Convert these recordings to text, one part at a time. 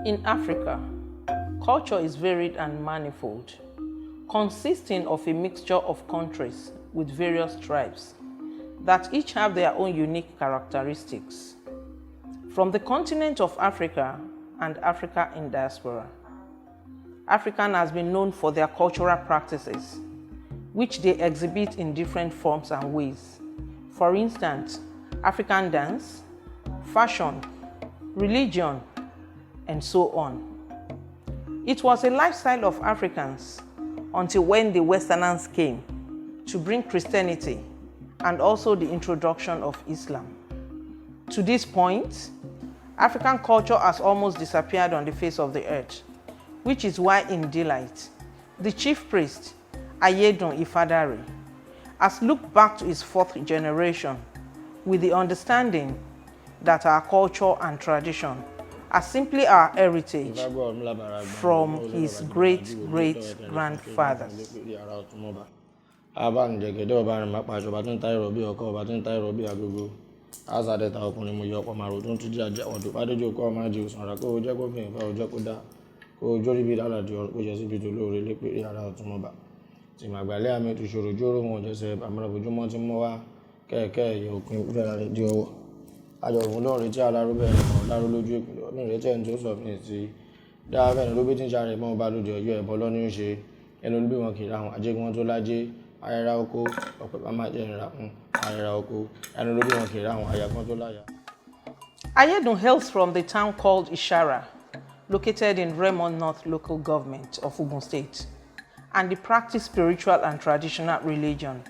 In Africa, culture is varied and manifold, consisting of a mixture of countries with various tribes that each have their own unique characteristics. From the continent of Africa and Africa in diaspora, African has been known for their cultural practices, which they exhibit in different forms and ways. For instance, African dance, fashion, religion, and so on. It was a lifestyle of Africans until when the Westerners came to bring Christianity and also the introduction of Islam. To this point, African culture has almost disappeared on the face of the earth, which is why in daylight, the chief priest, AYEDUN Ifadari, has looked back to his fourth generation with the understanding that our culture and tradition are simply our heritage from his great-great-grandfathers. Àjọ òun lọ́rin tí alárúbẹ̀ ẹ̀mọ̀ láró lójú ìpínlẹ̀ ọdún rẹ̀ tẹ́ ń tó sọ fún ìsí dáàbẹ̀ ní ló bí tí ń ṣàrẹ̀ mọ́ bá lóde ọjọ́ ẹ̀bọ lọ́ní ń ṣe ẹnu olúbí wọn kìí ráhùn ajé wọn tó lájé ayẹra oko ọ̀pẹ̀ bá máa jẹ́ ìràkún ayẹra oko ẹnu olúbí wọn kìí ráhùn ayàkan tó láyà. AYEDUN hails from the town called Ishara, located in Remo North local government of Ogun State, and they practice spiritual and traditional religion,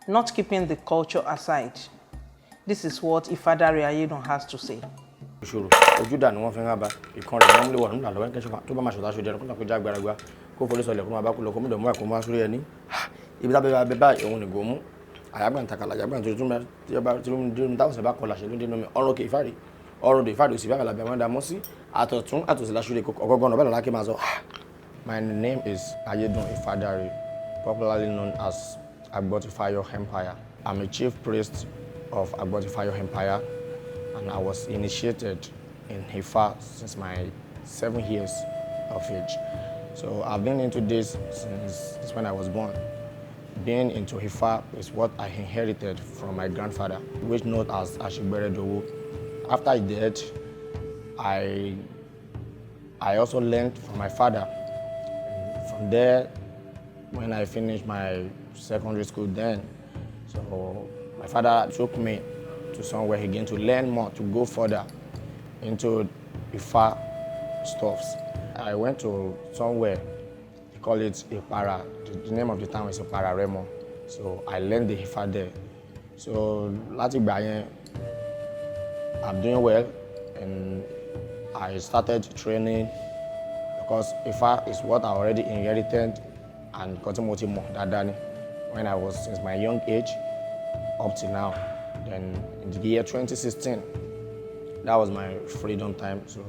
not keeping the culture aside. This is what Ifadari AYEDUN has to say. Ìṣòro ojú dà ní wọ́n fi ń rábà ìkan rẹ̀ wọ́n lè wọ̀ nígbà lọ́wọ́ ẹ̀kẹ́ṣọ́ tó bá máa ṣọ̀tá ṣojú ẹ̀rọ kó já gbàràgbà kó forí sọlẹ̀ kó máa bá kú lọ kó mídọ̀ mú ẹ̀kọ́ máa sórí ẹni ibi tábẹ́ bá bẹ́ báyìí òun nìgò mú àyàgbà ń takàlà àyàgbà ń tuntun tí táwọn sẹ̀ bá kọlà ṣe ló ń dénú mi ọ̀rọ̀ kè Ifárí ọ̀rọ̀ dè Ifárí òsì bí àkàlà bẹ̀rẹ̀ mọ́ sí àtọ̀tún àtòsí láṣúlẹ̀ ọgọ́gọ́nà bẹ́ẹ̀ lọ́la kí máa sọ. My name is AYEDUN Ifadari, popularly known as Agbotifayo Empire. I'm a chief priest of Agbotifayo Empire, and I was initiated in Ifa since my 7 years of age. So I've been into this since when I was born. Being into Ifa is what I inherited from my grandfather, which known as Ashigberedowo. After he died, I also learned from my father. And from there, when I finished my secondary school then, so my father took me to somewhere again to learn more, to go further into Ifa stuffs. I went to somewhere, they call it Ipara. The name of the town is Ipara Remo. So I learned the Ifa there. So láti ìgbà yẹn, I'm doing well, and I started training because Ifa is what I already inherited and continued when I was since my young age up to now. Then in the year 2016, that was my freedom time. So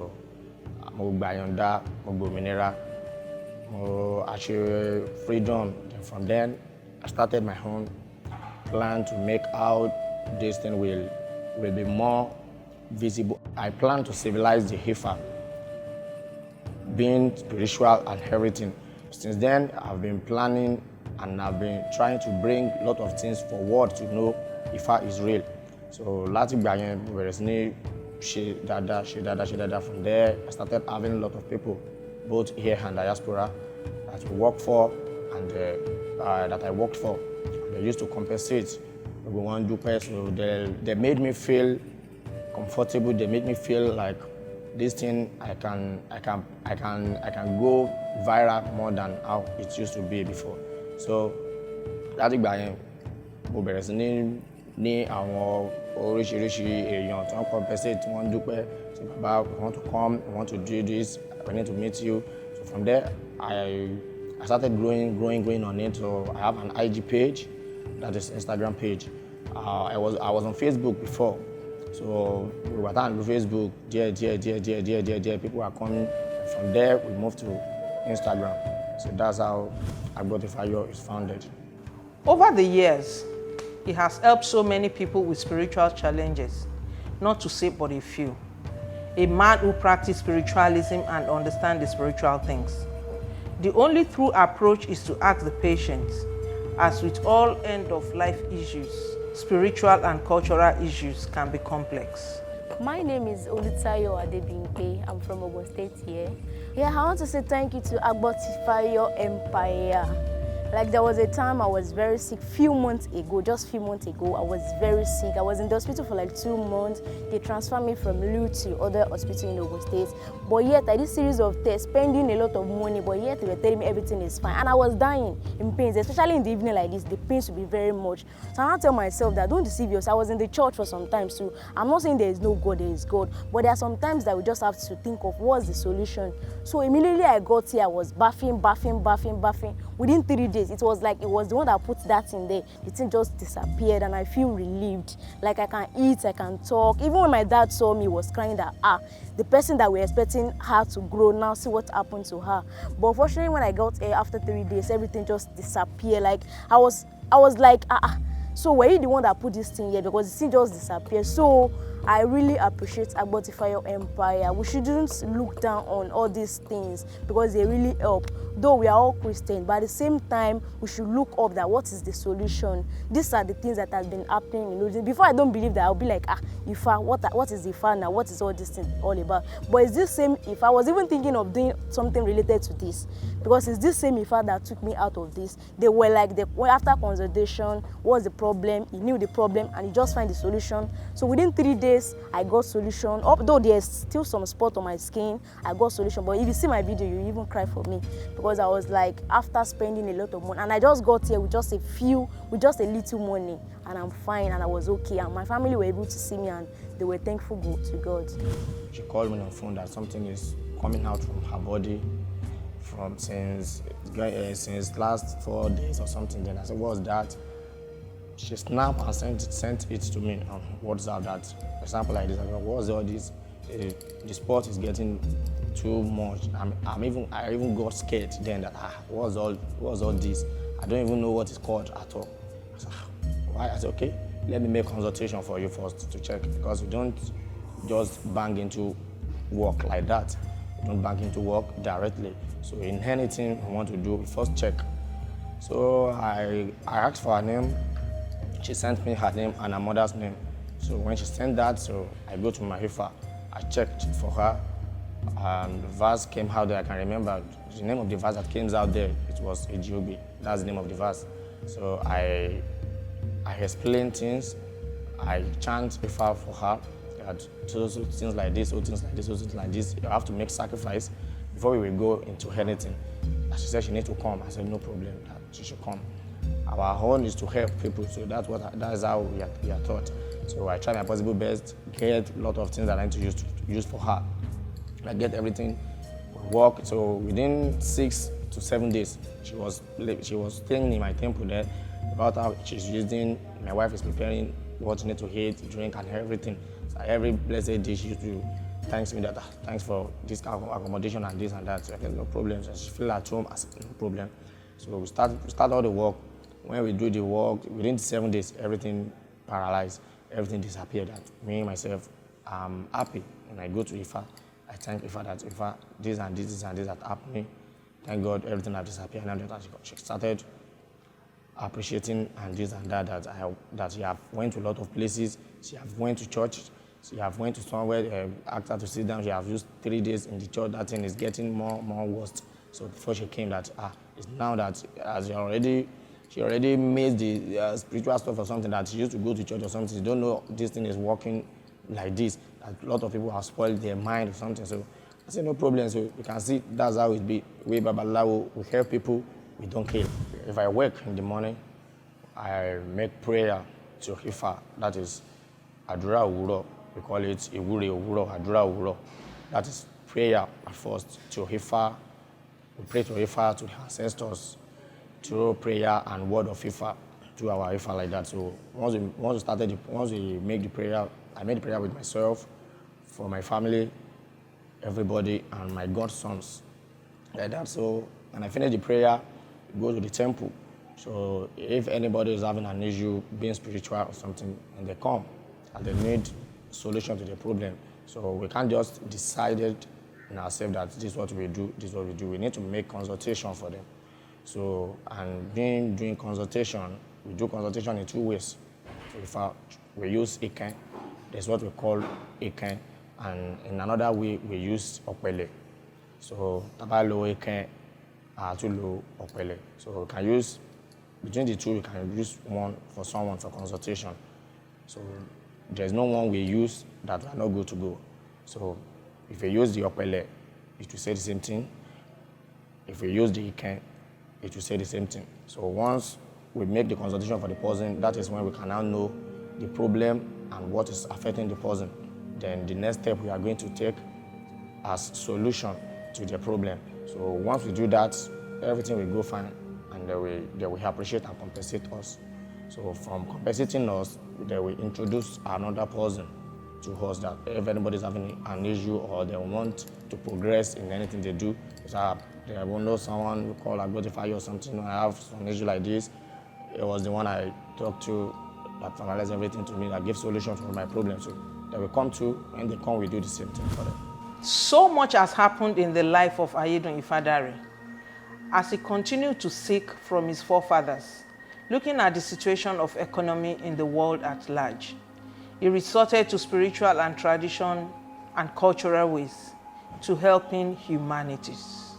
mo gba yọ̀ǹda, mo gbòmìnira, mo achieve freedom. Then from then, I started my own plan to make how this thing will be more visible. I plan to civilize the Ifa, being spiritual and everything. Since then, I've been planning and I've been trying to bring a lot of things forward to know Ifa is real. So láti ìgbà yẹn bẹ̀rẹ̀ sí ní ṣe dáadáa. From there, I started having a lot of people, both here and diaspora, that we work for and that I worked for. They used to compensate. Everyone do pay, so they made me feel comfortable. They made me feel like this thing I can go viral more than how it used to be before. So láti ìgbà yẹn mo bẹ̀rẹ̀ sí ní àwọn oríṣiríṣi èèyàn tí wọ́n compensate, tí wọ́n dúpẹ́, so baba, I want to come, I want to do this, I need to meet you. So from there, I started growing on it. So I have an IG page, that is Instagram page. I was on Facebook before. So we were on Facebook, dear, people are coming. And from there, we moved to Instagram. So that's how Agbotifayo is founded. Over the years, he has helped so many people with spiritual challenges, not to say but a few. a man who practices spiritualism and understands the spiritual things. The only true approach is to ask the patient. As with all end-of-life issues, spiritual and cultural issues can be complex. My name is Agbotifayo. I'm from Ogun State here. Yeah, I want to say thank you to Agbotifayo Empire. Like there was a time I was very sick, just few months ago, I was very sick. I was in the hospital for like 2 months. They transferred me from Lu to other hospital in Ogun State. But yet I did series of tests, spending a lot of money, but yet they were telling me everything is fine. And I was dying in pains, especially in the evening like this, the pains would be very much. So I now tell myself that don't deceive yourself. I was in the church for some time, so I'm not saying there is no God, there is God. But there are some times that we just have to think of what's the solution. So immediately I got here, I was bathing. Within 3 days, it was like it was the one that put that in there. The thing just disappeared and I feel relieved. Like I can eat, I can talk. Even when my dad saw me, he was crying that, the person that we're expecting her to grow, now see what happened to her. But unfortunately, when I got here after 3 days, everything just disappeared. Like I was like, so were you the one that put this thing here? Because the thing just disappeared. So I really appreciate Agbotifayo Empire. We shouldn't look down on all these things because they really help. Though we are all Christian, but at the same time, we should look up that what is the solution. These are the things that have been happening in London. Before I don't believe that, I'll be like, Ifa, what is Ifa now? What is all this thing all about? But it's this same Ifa. I was even thinking of doing something related to this because it's this same Ifa that took me out of this. They were like, after consultation, what's the problem? He knew the problem and he just find the solution. So within 3 days, I got solution. Although there's still some spot on my skin, I got solution. But if you see my video, you even cry for me because I was like, after spending a lot of money, and I just got here with just a little money, and I'm fine, and I was okay, and my family were able to see me, and they were thankful to God. She called me on the phone that something is coming out from her body since last 4 days or something. Then I said, what's that? She snapped and sent it to me on WhatsApp that, for example, like this. I go, what's all this? The sport is getting too much. I even got scared then that what's all this? I don't even know what it's called at all. I said, why? I said, okay, let me make consultation for you first to check because we don't just bang into work like that. We don't bang into work directly. So in anything we want to do, we first check. So I asked for her name. She sent me her name and her mother's name. So when she sent that, so I go to my IFA. I checked for her. The verse came out there. I can remember the name of the verse that came out there. It was Ejiobi. That's the name of the verse. So I explained things. I chant IFA for her. That things like this, things like this. You have to make sacrifice before we will go into anything. And she said she needs to come. I said no problem. That she should come. Our own is to help people, so that's how we are taught. So I try my possible best, get a lot of things that I need to use for her. I get everything work. So within 6 to 7 days, she was staying in my temple there. About how she's using, my wife is preparing what she need to eat, drink, and everything. So every blessed day she used to thanks me that thanks for this accommodation and this and that. So I said no problem. So she feel at home, I said no problem. So we start all the work. When we do the work, within 7 days, everything paralyzed, everything disappeared. And me, myself, I'm happy. When I go to Ifa, I thank Ifa that Ifa, this and this that happened. Thank God, everything has disappeared. And that she started appreciating and this and that she have went to a lot of places. She have went to church. She have went to somewhere, asked her to sit down. She have used 3 days in the church. That thing is getting more worse. So before she came, that it's now that as she already made the spiritual stuff or something that she used to go to church or something. She don't know this thing is working like this. That a lot of people have spoiled their mind or something. So I said no problem. So you can see that's how it be. We Babalawo, we help people, we don't kill. If I work in the morning, I make prayer to Ifa. That is Adura Owuro. We call it Iwure Owuro, Adura Owuro. That is prayer at first to Ifa. We pray to Ifa, to the ancestors, through prayer and word of Ifa, to our Ifa like that. So once we make the prayer, I made the prayer with myself, for my family, everybody, and my godsons, like that. So when I finish the prayer, we go to the temple. So if anybody is having an issue, being spiritual or something, and they come, and they need solution to the problem, So we can't just decide it in ourselves that this is what we do, this is what we do. We need to make consultation for them. So, and doing consultation, we do consultation in two ways. We use Iken, that's what we call Iken, and in another way we use Opele. So, Tabalo Iken, Atulo Opele. So we can use, between the two, we can use one for someone for consultation. So there's no one we use that we are not good to go. So if we use the Opele, it will say the same thing. If we use the Iken, it will say the same thing. So once we make the consultation for the person, that is when we can now know the problem and what is affecting the person. Then the next step we are going to take as solution to the problem. So once we do that, everything will go fine, and they will appreciate and compensate us. So from compensating us, they will introduce another person to us that if anybody's having an issue or they want to progress in anything they do, they will know someone we call Agbotifayo or something. I have some issue like this. It was the one I talked to that finalized everything to me, that gave solution for my problem. So they will come to, when they come, we do the same thing for them. So much has happened in the life of AYEDUN Ifadari as he continued to seek from his forefathers, looking at the situation of economy in the world at large. He resorted to spiritual and tradition and cultural ways to helping humanities.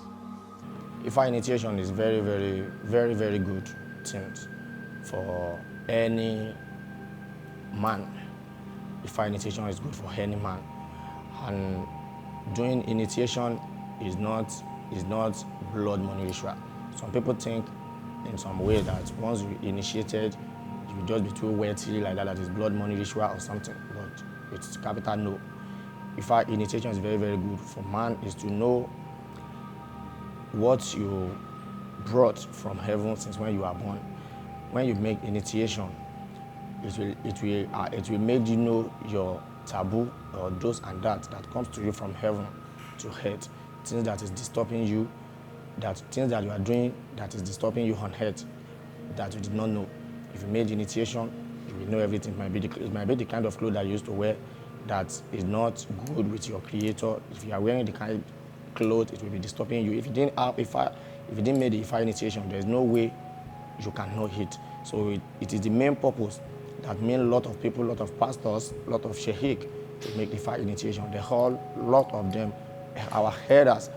Ifa initiation is very, very, very, very good thing for any man. Ifa initiation is good for any man. And doing initiation is not blood money ritual. Some people think in some way that once you initiated, you will just be too wealthy like that is blood money ritual or something. But it's capital no. Ifa initiation is very, very good for man, is to know what you brought from heaven since when you are born. When you make initiation, it will make you know your taboo or those and that comes to you from heaven to earth, things that is disturbing you, things that you are doing that is disturbing you on earth that you did not know. If you made initiation, you will know everything. It might be the kind of clothes that you used to wear that is not good with your creator. If you are wearing the kind of clothes, it will be disturbing you. If you didn't make the Ifa initiation, there's no way you can know it. So it is the main purpose that made a lot of people, a lot of pastors, a lot of sheikh to make the Ifa initiation. The whole lot of them, our headers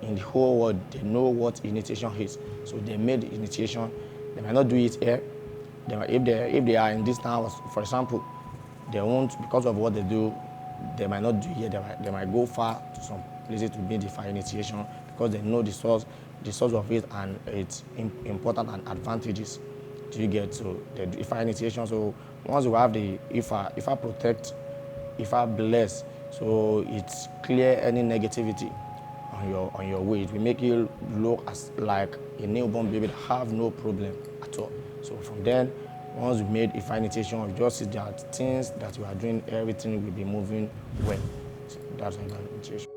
in the whole world, they know what initiation is. So they made the initiation. They might not do it here. If they are in this town, for example, they won't, because of what they do, they might not do it here. They might go far to some places to make the Ifa initiation because they know the source of it and its important and advantages. Do you get? So the Ifa initiation. So once you have the Ifa protect, Ifa bless, so it's clear any negativity on your way. It will make you look as like a newborn baby that have no problem at all. So from then, once you made Ifa initiation, you just see that things that you are doing, everything will be moving well. So that's Ifa initiation.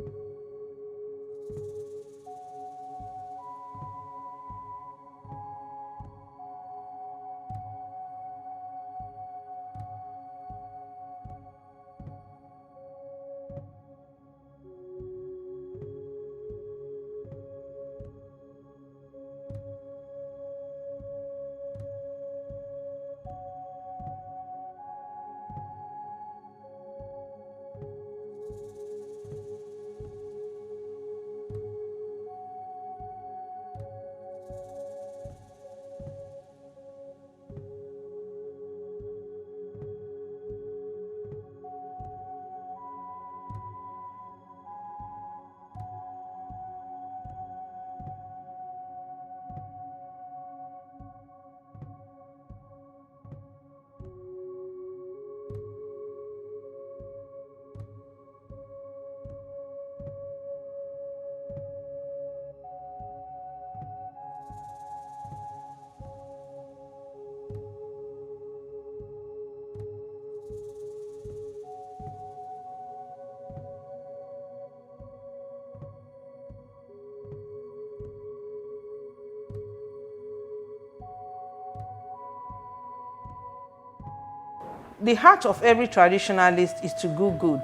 The heart of every traditionalist is to do good,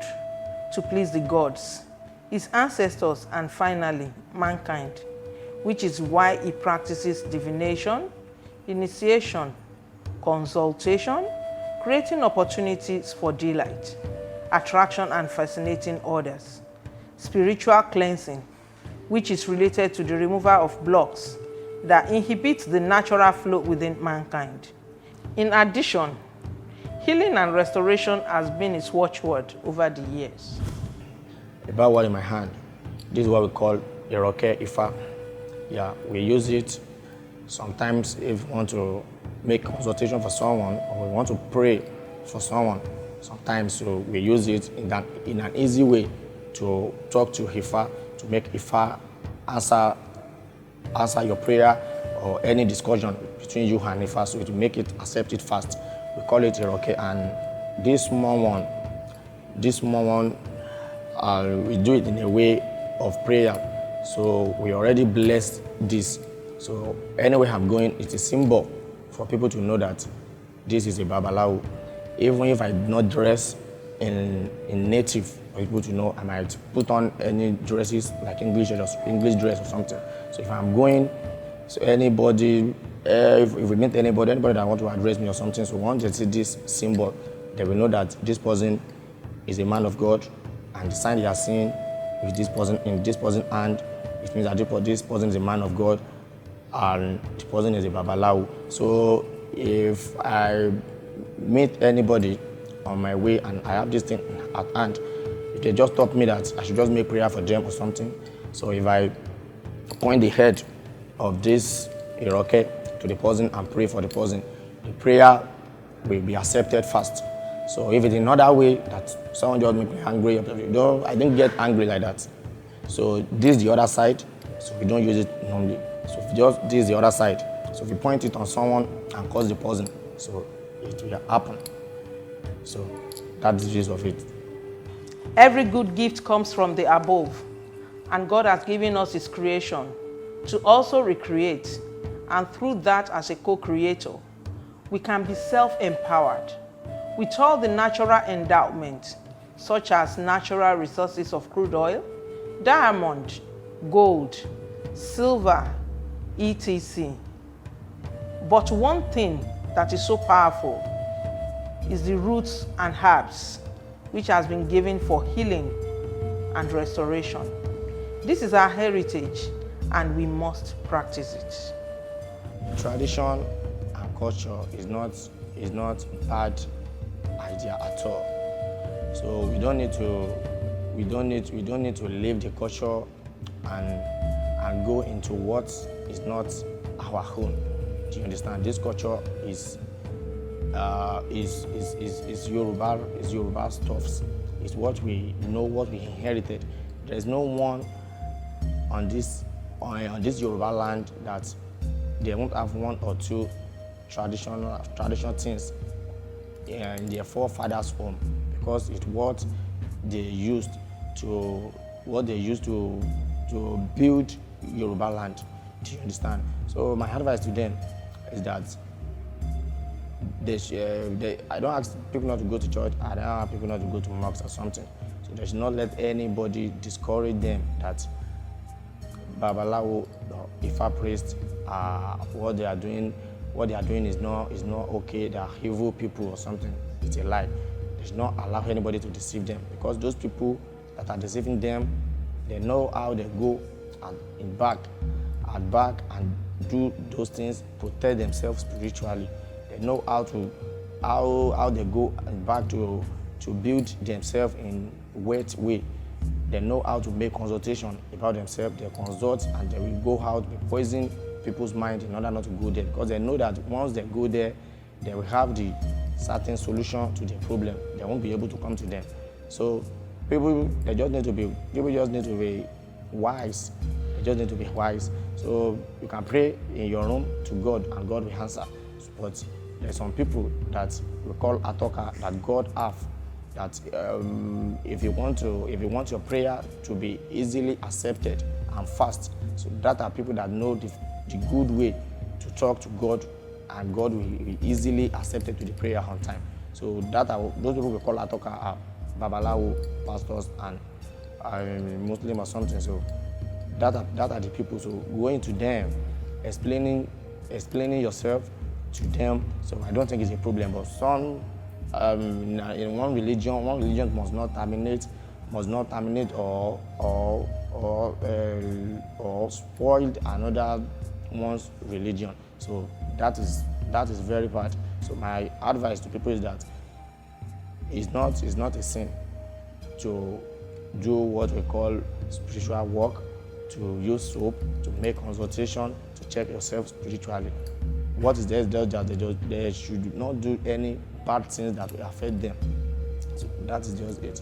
to please the gods, his ancestors, and finally, mankind, which is why he practices divination, initiation, consultation, creating opportunities for delight, attraction, and fascinating others, spiritual cleansing, which is related to the removal of blocks that inhibit the natural flow within mankind. In addition, healing and restoration has been his watchword over the years. About what in my hand, this is what we call Iroke Ifa. Yeah, we use it sometimes if we want to make consultation for someone or we want to pray for someone. Sometimes so we use it in an easy way to talk to Ifa, to make Ifa answer your prayer or any discussion between you and Ifa, so to make it accept it fast. We call it Iroke, and this small one, we do it in a way of prayer. So we already blessed this. So anywhere I'm going, it's a symbol for people to know that this is a Babalawo. Even if I do not dress in native, for people to know, I might put on any dresses like English dress or something. So if I'm going, so anybody, if we meet anybody that want to address me or something, so once they see this symbol, they will know that this person is a man of God, and the sign they are seeing with this person in this person's hand, it means that this person is a man of God, and the person is a Babalawo. So if I meet anybody on my way and I have this thing at hand, if they just taught me that I should just make prayer for them or something, so if I point the head of this Iroke to the person and pray for the person, the prayer will be accepted fast. So if it's another way that someone just make me angry, I didn't get angry like that. So this is the other side, so we don't use it normally. So if this is the other side, so if you point it on someone and cause the person, so it will happen. So that's the use of it. Every good gift comes from the above, and God has given us his creation to also recreate, and through that, as a co-creator, we can be self-empowered with all the natural endowments, such as natural resources of crude oil, diamond, gold, silver, etc. But one thing that is so powerful is the roots and herbs, which has been given for healing and restoration. This is our heritage, and we must practice it. Tradition and culture is not bad idea at all. So we don't need to leave the culture and go into what is not our own. Do you understand? This culture is Yoruba stuffs. It's what we know, what we inherited. There's no one on this Yoruba land that they won't have one or two traditional things in their forefathers' home, because it's what they used to build Yoruba land. Do you understand? So my advice to them is that I don't ask people not to go to church. I don't ask people not to go to mosques or something. So they should not let anybody discourage them that Babalawo or Ifa priests what they are doing is not okay. They are evil people or something. It's a lie. They should not allow anybody to deceive them, because those people that are deceiving them, they know how they go and back and do those things, protect themselves spiritually. They know how they go and back to build themselves in wet way. They know how to make consultation about themselves. They consult and they will go out, be poison people's mind in order not to go there, because they know that once they go there, they will have the certain solution to their problem. They won't be able to come to them. So people just need to be wise. They just need to be wise. So you can pray in your room to God, and God will answer. But there's some people that we call atoka, that God have, that if you want your prayer to be easily accepted and fast, so that are people that know the good way to talk to God, and God will be easily accepted to the prayer on time. So those people we call atoka are babalawo, pastors, and Muslim or something. So that are the people. So going to them, explaining yourself to them. So I don't think it's a problem. But some in one religion must not terminate or spoil another one's religion. So that is very bad. So my advice to people is that it's not a sin to do what we call spiritual work, to use soap, to make consultation, to check yourself spiritually. What is there is just that they should not do any bad things that will affect them. So that is just it.